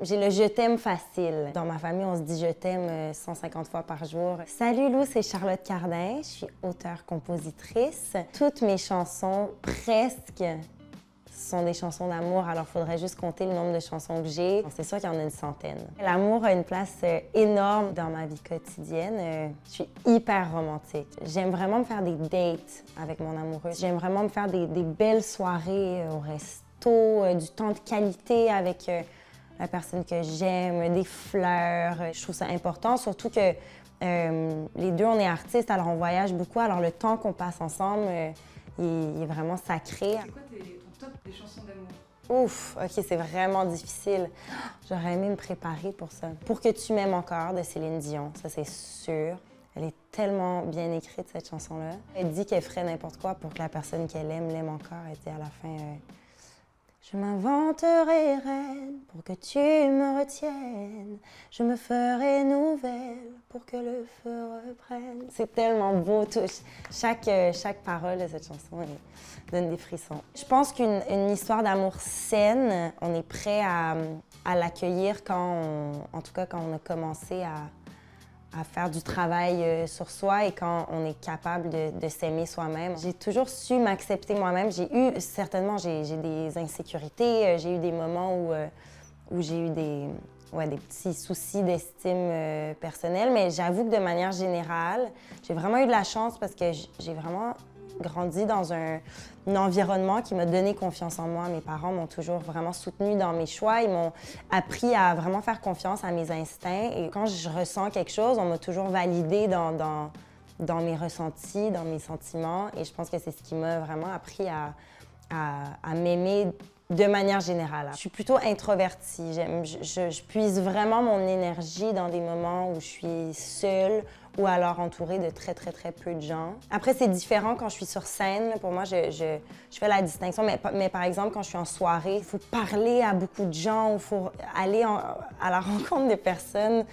J'ai le je t'aime facile. Dans ma famille, on se dit je t'aime 150 fois par jour. Salut Lou, c'est Charlotte Cardin. Je suis auteure-compositrice. Toutes mes chansons, presque, sont des chansons d'amour, alors il faudrait juste compter le nombre de chansons que j'ai. C'est sûr qu'il y en a une centaine. L'amour a une place énorme dans ma vie quotidienne. Je suis hyper romantique. J'aime vraiment me faire des dates avec mon amoureux. J'aime vraiment me faire des belles soirées au resto, du temps de qualité avec la personne que j'aime, des fleurs. Je trouve ça important, surtout que les deux, on est artistes, alors on voyage beaucoup, alors le temps qu'on passe ensemble, il est vraiment sacré. C'est quoi ton top des chansons d'amour? Ouf, OK, c'est vraiment difficile. J'aurais aimé me préparer pour ça. Pour que tu m'aimes encore, de Céline Dion, ça c'est sûr. Elle est tellement bien écrite, cette chanson-là. Elle dit qu'elle ferait n'importe quoi pour que la personne qu'elle aime l'aime encore. Elle dit à la fin je m'inventerai reine pour que tu me retiennes. Je me ferai nouvelle pour que le feu reprenne. C'est tellement beau. Chaque parole de cette chanson donne des frissons. Je pense qu'une histoire d'amour saine, on est prêt à l'accueillir en tout cas quand on a commencé à faire du travail sur soi et quand on est capable de s'aimer soi-même. J'ai toujours su m'accepter moi-même. Certainement, j'ai des insécurités, j'ai eu des moments où j'ai eu des petits soucis d'estime personnelle, mais j'avoue que de manière générale, j'ai vraiment eu de la chance parce que j'ai vraiment grandi dans un environnement qui m'a donné confiance en moi. Mes parents m'ont toujours vraiment soutenue dans mes choix. Ils m'ont appris à vraiment faire confiance à mes instincts. Et quand je ressens quelque chose, on m'a toujours validée dans mes ressentis, dans mes sentiments. Et je pense que c'est ce qui m'a vraiment appris à m'aimer de manière générale. Je suis plutôt introvertie. Je puise vraiment mon énergie dans des moments où je suis seule ou alors entourée de très, très, très peu de gens. Après, c'est différent quand je suis sur scène. Pour moi, je fais la distinction. Mais par exemple, quand je suis en soirée, il faut parler à beaucoup de gens, il faut aller à la rencontre des personnes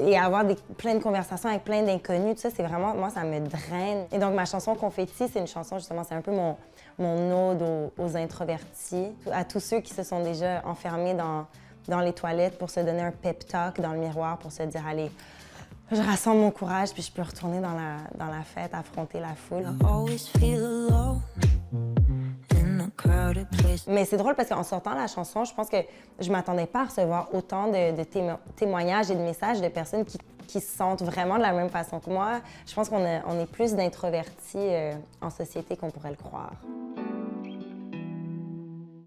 et avoir plein de conversations avec plein d'inconnus. Tout ça, c'est vraiment, moi, ça me draine. Et donc, ma chanson Confetti, c'est une chanson, justement, c'est un peu mon ode aux introvertis, à tous ceux qui se sont déjà enfermés dans les toilettes pour se donner un pep talk dans le miroir, pour se dire, allez, je rassemble mon courage, puis je peux retourner dans la fête, affronter la foule. Mais c'est drôle parce qu'en sortant la chanson, je pense que je m'attendais pas à recevoir autant de témoignages et de messages de personnes qui se sentent vraiment de la même façon que moi. Je pense qu'on est plus d'introvertis en société qu'on pourrait le croire.